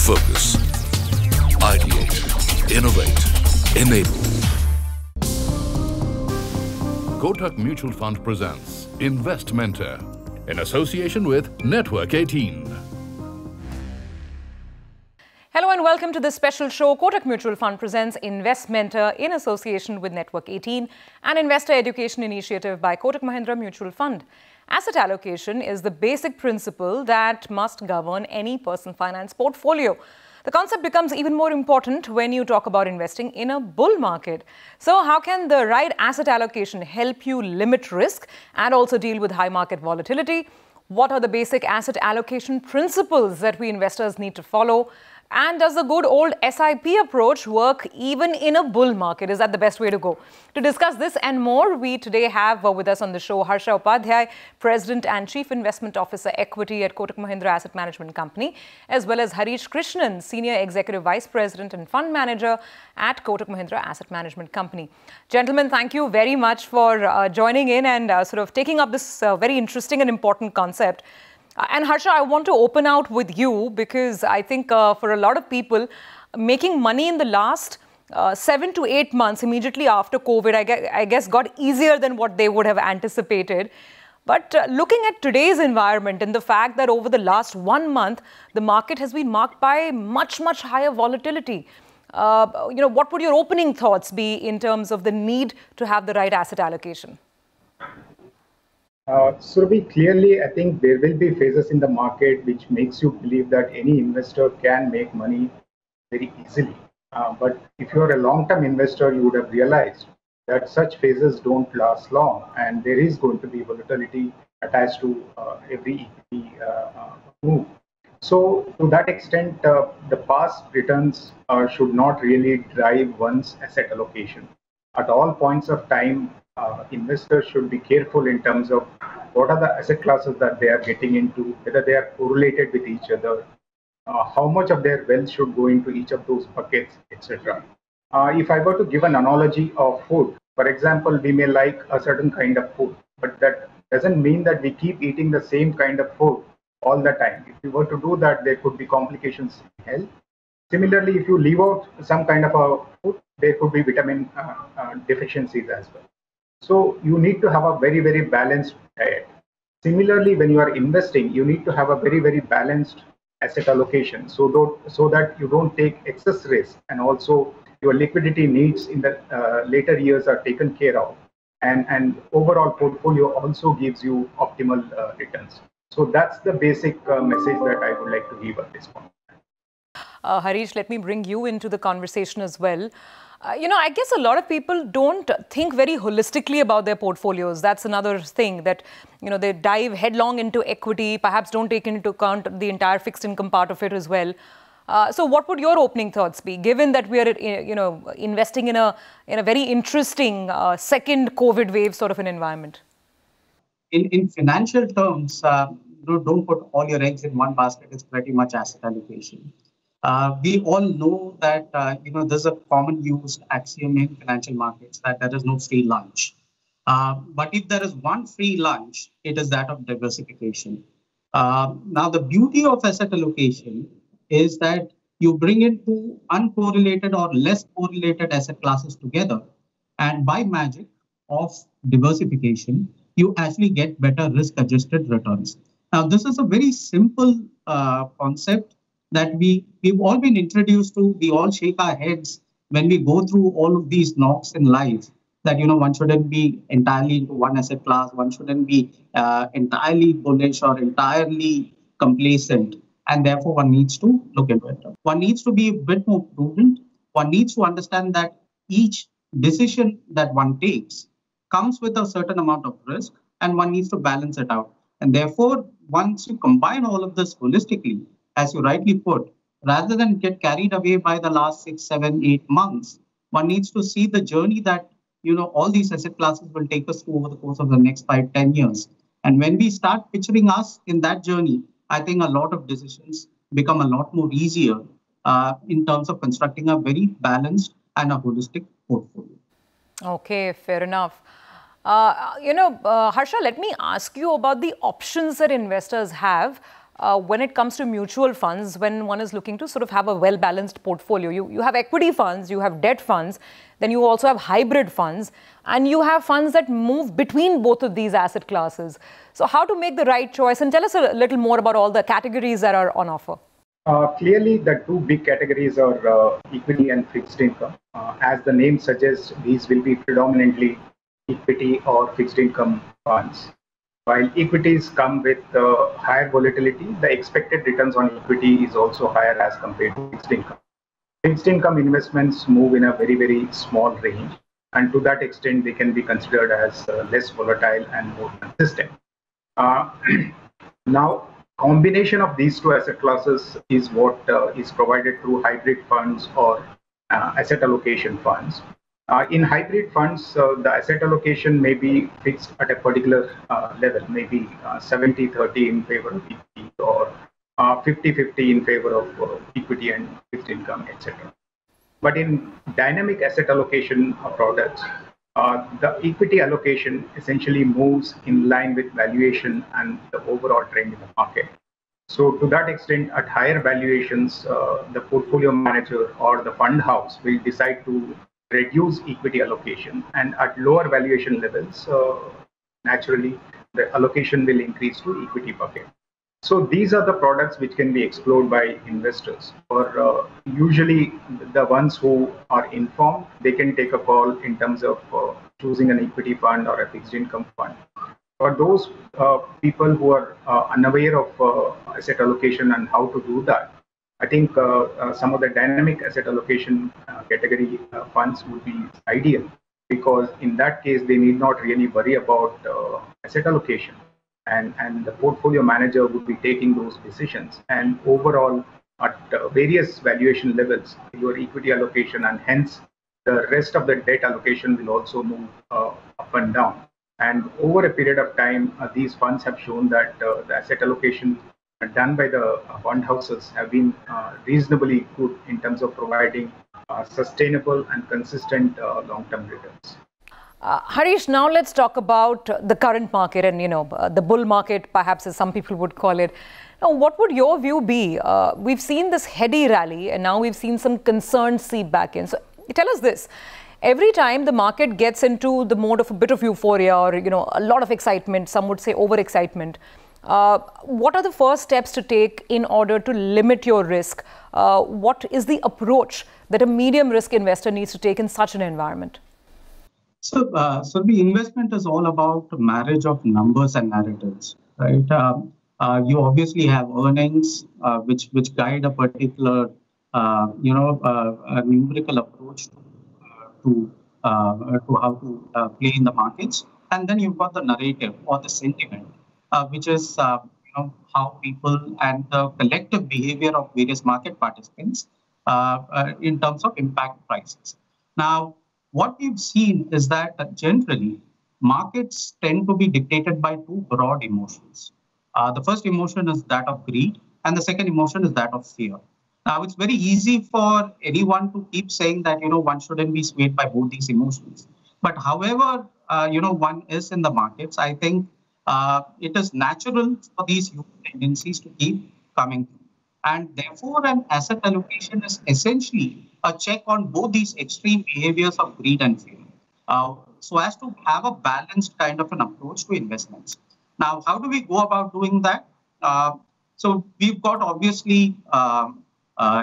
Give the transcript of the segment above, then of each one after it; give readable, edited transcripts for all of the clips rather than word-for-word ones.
Focus. Ideate. Innovate. Enable. Kotak Mutual Fund presents Invest Mentor in association with Network 18. Hello and welcome to this special show. Kotak Mutual Fund presents Invest Mentor in association with Network 18, an investor education initiative by Kotak Mahindra Mutual Fund. Asset allocation is the basic principle that must govern any personal finance portfolio. The concept becomes even more important when you talk about investing in a bull market. So how can the right asset allocation help you limit risk and also deal with high market volatility? What are the basic asset allocation principles that we investors need to follow? And does the good old SIP approach work even in a bull market? Is that the best way to go? To discuss this and more, we today have with us on the show Harsha Upadhyay, President and Chief Investment Officer Equity at Kotak Mahindra Asset Management Company, as well as Harish Krishnan, Senior Executive Vice President and Fund Manager at Kotak Mahindra Asset Management Company. Gentlemen, thank you very much for joining in and sort of taking up this very interesting and important concept. And Harsha, I want to open out with you because I think for a lot of people, making money in the last 7 to 8 months immediately after COVID, I guess got easier than what they would have anticipated. But looking at today's environment and the fact that over the last 1 month, the market has been marked by much higher volatility. What would your opening thoughts be in terms of the need to have the right asset allocation? Surabhi, clearly, I think there will be phases in the market which makes you believe that any investor can make money very easily. But if you're a long-term investor, you would have realized that such phases don't last long, and there is going to be volatility attached to every equity move. So, to that extent, the past returns should not really drive one's asset allocation. At all points of time, investors should be careful in terms of what are the asset classes that they are getting into, whether they are correlated with each other, how much of their wealth should go into each of those buckets, etc. If I were to give an analogy of food, for example, we may like a certain kind of food, but that doesn't mean that we keep eating the same kind of food all the time. If we were to do that, there could be complications in health. Similarly, if you leave out some kind of a food, there could be vitamin deficiencies as well. So you need to have a very balanced diet. Similarly, when you are investing, you need to have a very balanced asset allocation so that you don't take excess risk, and also your liquidity needs in the later years are taken care of, and overall portfolio also gives you optimal returns. So that's the basic message that I would like to give at this point. Harish, let me bring you into the conversation as well. I guess a lot of people don't think very holistically about their portfolios. That's another thing that, they dive headlong into equity, perhaps don't take into account the entire fixed income part of it as well. So what would your opening thoughts be, given that we are, investing in a very interesting second COVID wave sort of an environment? In financial terms, don't put all your eggs in one basket. It's pretty much asset allocation. We all know that, there's a common used axiom in financial markets that there is no free lunch. But if there is one free lunch, it is that of diversification. Now, the beauty of asset allocation is that you bring in two uncorrelated or less correlated asset classes together. And by magic of diversification, you actually get better risk-adjusted returns. Now, this is a very simple concept that we've all been introduced to. We all shake our heads when we go through all of these knocks in life that, one shouldn't be entirely into one asset class, one shouldn't be entirely bullish or entirely complacent, and therefore one needs to look into it. One needs to be a bit more prudent. One needs to understand that each decision that one takes comes with a certain amount of risk, and one needs to balance it out. And therefore, once you combine all of this holistically, as you rightly put, rather than get carried away by the last 6, 7, 8 months, one needs to see the journey that, all these asset classes will take us through over the course of the next 5, 10 years. And when we start picturing us in that journey, I think a lot of decisions become a lot more easier in terms of constructing a very balanced and a holistic portfolio. Okay, fair enough. Harsha, let me ask you about the options that investors have when it comes to mutual funds, when one is looking to sort of have a well-balanced portfolio. You have equity funds, you have debt funds, then you also have hybrid funds, and you have funds that move between both of these asset classes. So how to make the right choice? And tell us a little more about all the categories that are on offer. Clearly, the two big categories are equity and fixed income. As the name suggests, these will be predominantly equity or fixed income funds. While equities come with higher volatility, the expected returns on equity is also higher as compared to fixed income. Fixed income investments move in a very, very small range, and to that extent, they can be considered as less volatile and more consistent. Now, combination of these two asset classes is what is provided through hybrid funds or asset allocation funds. In hybrid funds, the asset allocation may be fixed at a particular level, maybe 70-30 in favor of equity or 50-50 in favor of equity and fixed income, etc. But in dynamic asset allocation products, the equity allocation essentially moves in line with valuation and the overall trend in the market. So to that extent, at higher valuations, the portfolio manager or the fund house will decide to reduce equity allocation, and at lower valuation levels, naturally, the allocation will increase to equity bucket. So these are the products which can be explored by investors. For usually the ones who are informed, they can take a call in terms of choosing an equity fund or a fixed income fund. For those people who are unaware of asset allocation and how to do that, I think some of the dynamic asset allocation category funds would be ideal, because in that case, they need not really worry about asset allocation, and the portfolio manager would be taking those decisions. And overall, at various valuation levels, your equity allocation and hence the rest of the debt allocation will also move up and down. And over a period of time, these funds have shown that the asset allocation done by the fund houses have been reasonably good in terms of providing sustainable and consistent long-term returns. Harish, now let's talk about the current market and, the bull market, perhaps, as some people would call it. Now, what would your view be? We've seen this heady rally, and now we've seen some concerns seep back in. So tell us this. Every time the market gets into the mode of a bit of euphoria or, a lot of excitement, some would say overexcitement, what are the first steps to take in order to limit your risk? What is the approach that a medium risk investor needs to take in such an environment? So the investment is all about marriage of numbers and narratives, right? You obviously have earnings, which guide a particular, numerical approach to how to play in the markets, and then you've got the narrative or the sentiment, which is how people and the collective behavior of various market participants in terms of impact prices. Now, what we've seen is that generally markets tend to be dictated by two broad emotions. The first emotion is that of greed, and the second emotion is that of fear. Now, it's very easy for anyone to keep saying that, one shouldn't be swayed by both these emotions. But however, one is in the markets, I think it is natural for these human tendencies to keep coming through. And therefore, an asset allocation is essentially a check on both these extreme behaviors of greed and fear, so as to have a balanced kind of an approach to investments. Now, how do we go about doing that? So we've got obviously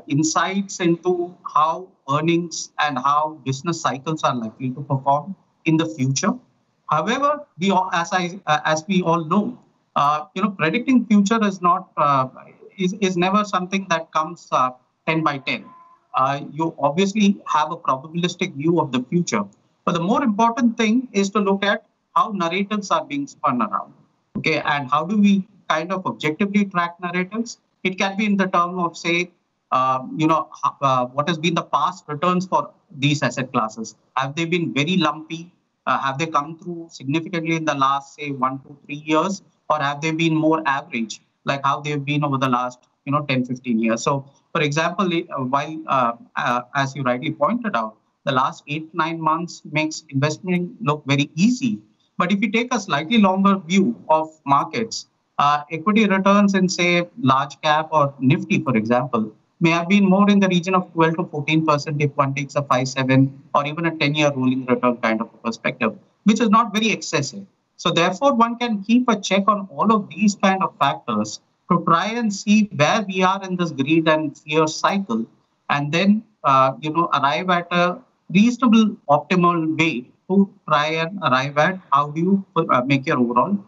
insights into how earnings and how business cycles are likely to perform in the future. However, as we all know, predicting future is not is never something that comes 10 by 10. You obviously have a probabilistic view of the future, but the more important thing is to look at how narratives are being spun around. Okay, and how do we kind of objectively track narratives? It can be in the term of, say, what has been the past returns for these asset classes. Have they been very lumpy? Have they come through significantly in the last, say, 1 to 3 years? Or have they been more average, like how they've been over the last, 10, 15 years? So, for example, while, as you rightly pointed out, the last 8-9 months makes investment look very easy. But if you take a slightly longer view of markets, equity returns in, say, large cap or Nifty, for example, may have been more in the region of 12 to 14% if one takes a 5-7 or even a 10-year rolling return kind of a perspective, which is not very excessive. So therefore, one can keep a check on all of these kind of factors to try and see where we are in this greed and fear cycle, and then arrive at a reasonable, optimal way to try and arrive at how do you make your overall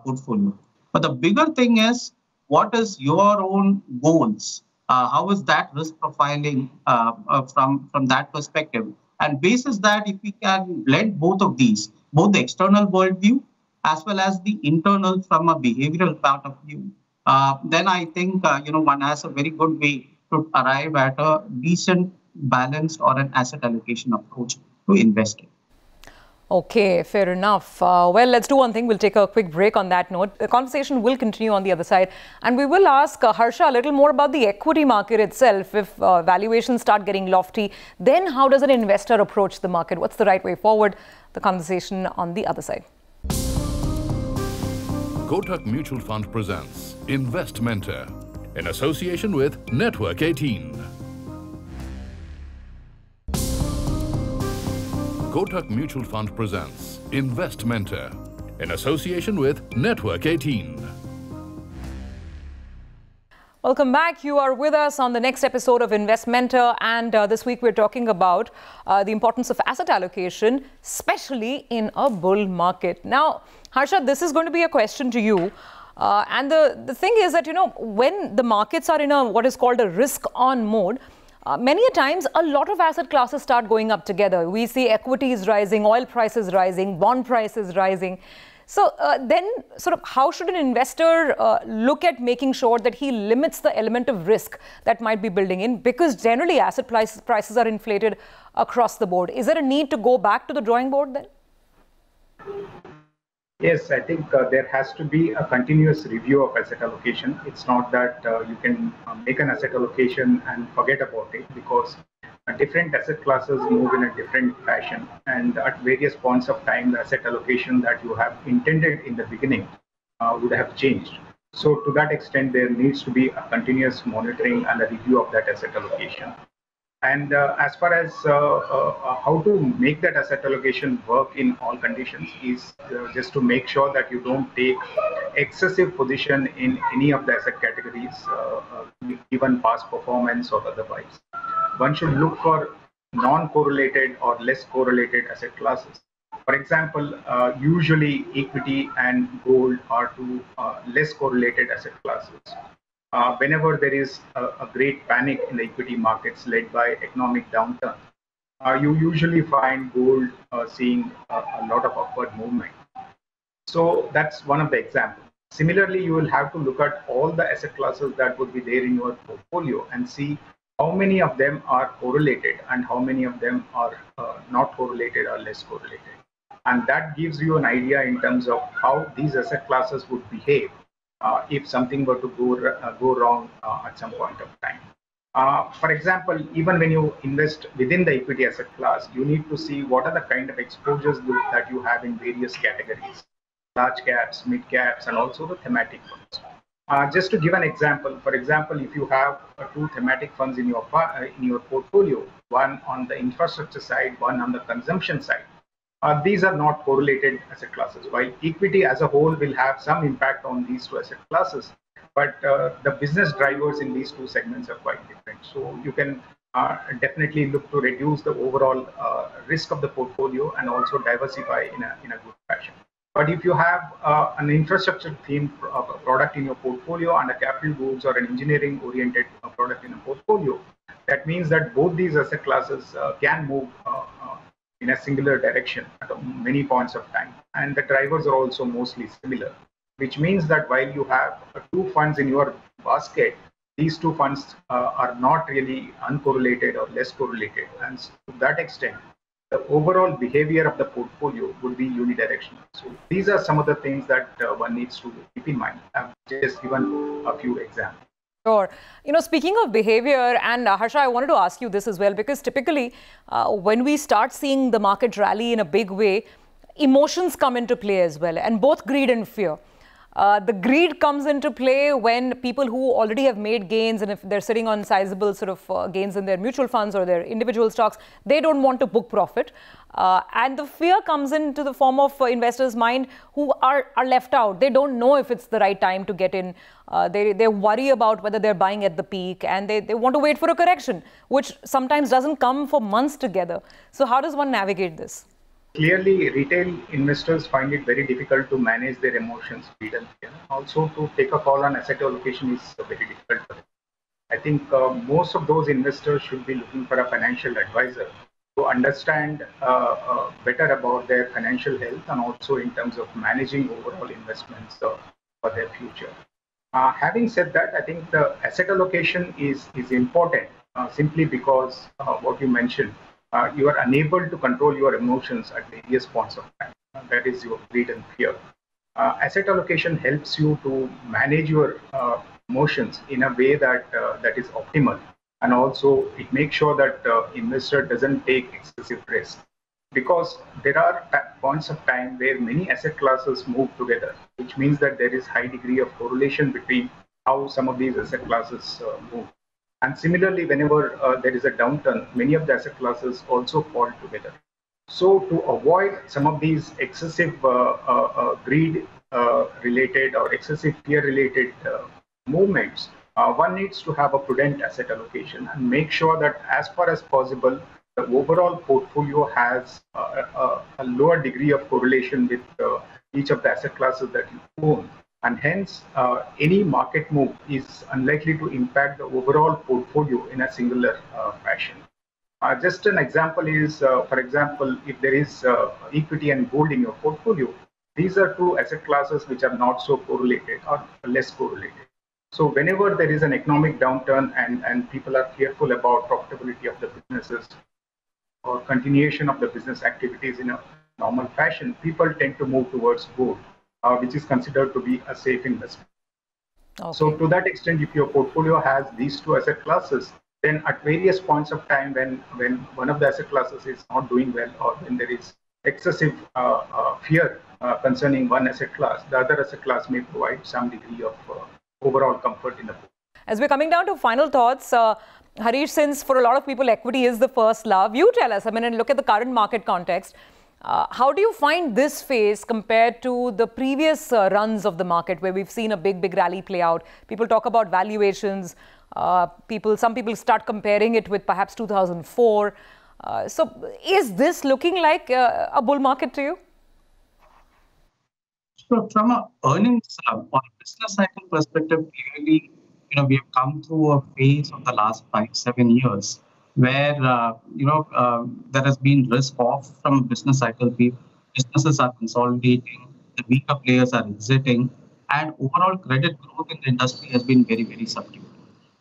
portfolio. But the bigger thing is, what is your own goals? How is that risk profiling from that perspective? And basis that, if we can blend both of these, both the external worldview as well as the internal from a behavioral part of view, then I think one has a very good way to arrive at a decent, balanced or an asset allocation approach to investing. Okay, fair enough. Well, let's do one thing. We'll take a quick break on that note. The conversation will continue on the other side. And we will ask Harsha a little more about the equity market itself. If valuations start getting lofty, then how does an investor approach the market? What's the right way forward? The conversation on the other side. Kotak Mutual Fund presents Invest Mentor in association with Network 18. Kotak Mutual Fund presents Invest Mentor in association with Network 18. Welcome back. You are with us on the next episode of Invest Mentor, and this week we're talking about the importance of asset allocation, especially in a bull market. Now, Harsha, this is going to be a question to you. And the thing is that, when the markets are in a what is called a risk-on mode, many a times, a lot of asset classes start going up together. We see equities rising, oil prices rising, bond prices rising. So then sort of how should an investor look at making sure that he limits the element of risk that might be building in? Because generally asset prices are inflated across the board. Is there a need to go back to the drawing board then? Yes, I think there has to be a continuous review of asset allocation. It's not that you can make an asset allocation and forget about it, because different asset classes move in a different fashion, and at various points of time, the asset allocation that you have intended in the beginning would have changed. So to that extent, there needs to be a continuous monitoring and a review of that asset allocation. And as far as how to make that asset allocation work in all conditions is just to make sure that you don't take excessive position in any of the asset categories, given past performance or otherwise. One should look for non-correlated or less correlated asset classes. For example, usually equity and gold are two less correlated asset classes. Whenever there is a great panic in the equity markets led by economic downturn, you usually find gold seeing a lot of upward movement. So that's one of the examples. Similarly, you will have to look at all the asset classes that would be there in your portfolio and see how many of them are correlated and how many of them are not correlated or less correlated. And that gives you an idea in terms of how these asset classes would behave if something were to go wrong at some point of time. For example, even when you invest within the equity asset class, you need to see what are the kind of exposures that you have in various categories, large caps, mid caps, and also the thematic funds. Just to give an example, for example, if you have two thematic funds in your portfolio, one on the infrastructure side, one on the consumption side, these are not correlated asset classes. While equity as a whole will have some impact on these two asset classes, but the business drivers in these two segments are quite different. So you can definitely look to reduce the overall risk of the portfolio and also diversify in a good fashion. But if you have an infrastructure themed product in your portfolio and a capital goods or an engineering oriented product in a portfolio, that means that both these asset classes can move in a singular direction at many points of time. And the drivers are also mostly similar, which means that while you have two funds in your basket, these two funds are not really uncorrelated or less correlated. And to that extent, the overall behavior of the portfolio would be unidirectional. So these are some of the things that one needs to keep in mind. I've just given a few examples. Sure. Speaking of behavior, and Harsha, I wanted to ask you this as well, because typically when we start seeing the market rally in a big way, emotions come into play as well, and both greed and fear. The greed comes into play when people who already have made gains, and if they're sitting on sizable sort of gains in their mutual funds or their individual stocks, they don't want to book profit. And the fear comes into the form of investors' mind who are left out. They don't know if it's the right time to get in. They worry about whether they're buying at the peak, and they want to wait for a correction, which sometimes doesn't come for months together. So how does one navigate this? Clearly, retail investors find it very difficult to manage their emotions, greed and fear. Also, to take a call on asset allocation is very difficult for them. I think most of those investors should be looking for a financial advisor to understand better about their financial health and also in terms of managing overall investments for their future. Having said that, I think the asset allocation is important simply because what you mentioned, you are unable to control your emotions at various points of time. That is your greed and fear. Asset allocation helps you to manage your emotions in a way that is optimal, and also it makes sure that investor doesn't take excessive risk, because there are points of time where many asset classes move together, which means that there is high degree of correlation between how some of these asset classes move. And similarly, whenever there is a downturn, many of the asset classes also fall together. So to avoid some of these excessive greed related or excessive fear related movements, one needs to have a prudent asset allocation and make sure that as far as possible, the overall portfolio has a lower degree of correlation with each of the asset classes that you own. And hence, any market move is unlikely to impact the overall portfolio in a singular fashion. Just an example is, for example, if there is equity and gold in your portfolio, these are two asset classes which are not so correlated or less correlated. So whenever there is an economic downturn and people are fearful about profitability of the businesses or continuation of the business activities in a normal fashion, people tend to move towards gold, which is considered to be a safe investment. Okay. So to that extent, if your portfolio has these two asset classes, then at various points of time when one of the asset classes is not doing well, or when there is excessive fear concerning one asset class, the other asset class may provide some degree of overall comfort in the portfolio. As we're coming down to final thoughts, Harish, since for a lot of people equity is the first love, you tell us, I mean, and look at the current market context, how do you find this phase compared to the previous runs of the market where we've seen a big rally play out? People talk about valuations. Some people start comparing it with perhaps 2004. So is this looking like a bull market to you? So from an earnings or business cycle perspective, clearly, we have come through a phase of the last 5-7 years where there has been risk off from a business cycle. Businesses are consolidating, the weaker players are exiting, and overall credit growth in the industry has been very subdued.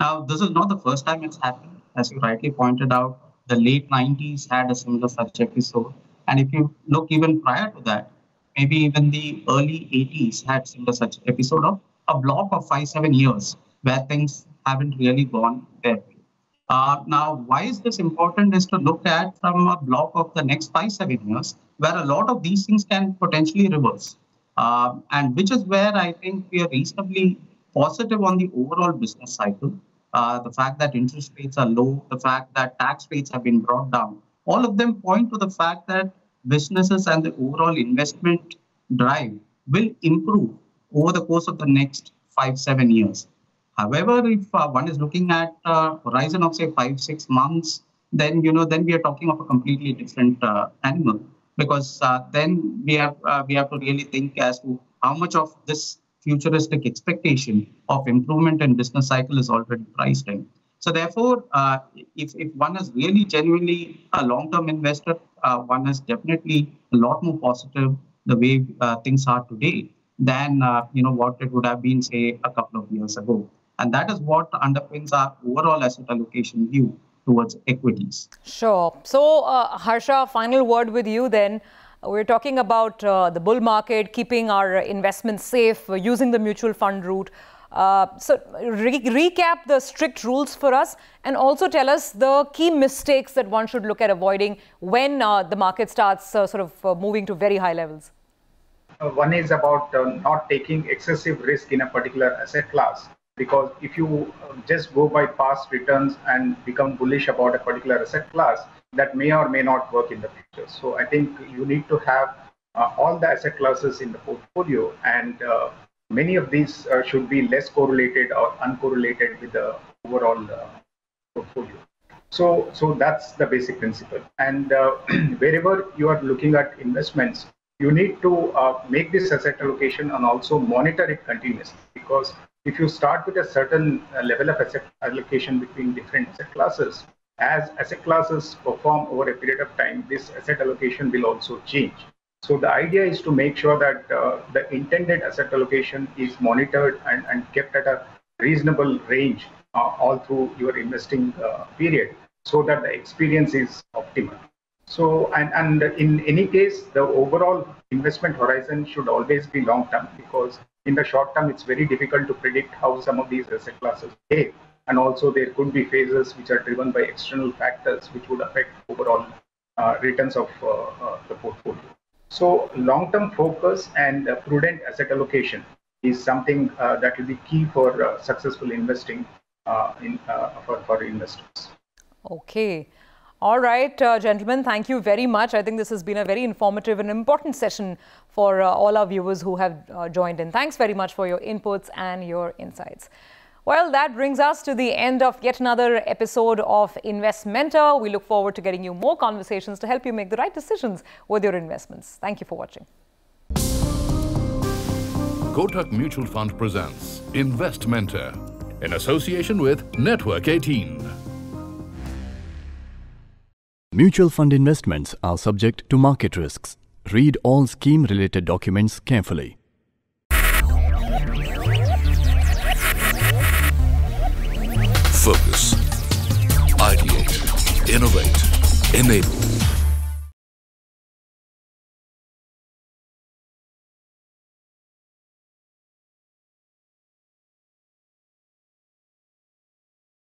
Now, this is not the first time it's happened. As you rightly pointed out, the late 90s had a similar such episode. And if you look even prior to that, maybe even the early 80s had similar such episode of a block of 5-7 years where things haven't really gone their way. Now, why is this important is to look at from a block of the next 5-7 years where a lot of these things can potentially reverse. And which is where I think we are reasonably positive on the overall business cycle. The fact that interest rates are low, the fact that tax rates have been brought down, all of them point to the fact that businesses and the overall investment drive will improve over the course of the next 5-7 years. However, if one is looking at a horizon of say 5-6 months, then we are talking of a completely different animal, because then we have to really think as to how much of this futuristic expectation of improvement in business cycle is already priced in. So therefore, if one is really genuinely a long-term investor, one is definitely a lot more positive the way things are today than what it would have been, say, a couple of years ago. And that is what underpins our overall asset allocation view towards equities. Sure. So, Harsha, final word with you then. We're talking about the bull market, keeping our investments safe, using the mutual fund route. So recap the strict rules for us and also tell us the key mistakes that one should look at avoiding when the market starts sort of moving to very high levels. One is about not taking excessive risk in a particular asset class, because if you just go by past returns and become bullish about a particular asset class, that may or may not work in the future. So I think you need to have all the asset classes in the portfolio, and many of these should be less correlated or uncorrelated with the overall portfolio. So that's the basic principle. And wherever you are looking at investments, you need to make this asset allocation and also monitor it continuously. Because if you start with a certain level of asset allocation between different asset classes, as asset classes perform over a period of time, this asset allocation will also change. So the idea is to make sure that the intended asset allocation is monitored and kept at a reasonable range all through your investing period, so that the experience is optimal. So, and in any case, the overall investment horizon should always be long term, because in the short term, it's very difficult to predict how some of these asset classes behave. And also there could be phases which are driven by external factors which would affect overall returns of the portfolio. So long-term focus and prudent asset allocation is something that will be key for successful investing for investors. Okay. All right, gentlemen, thank you very much. I think this has been a very informative and important session for all our viewers who have joined in. Thanks very much for your inputs and your insights. Well, that brings us to the end of yet another episode of Investmentor. We look forward to getting you more conversations to help you make the right decisions with your investments. Thank you for watching. Kotak Mutual Fund presents Investmentor in association with Network 18. Mutual fund investments are subject to market risks. Read all scheme-related documents carefully. Focus. Ideate. Innovate. Enable.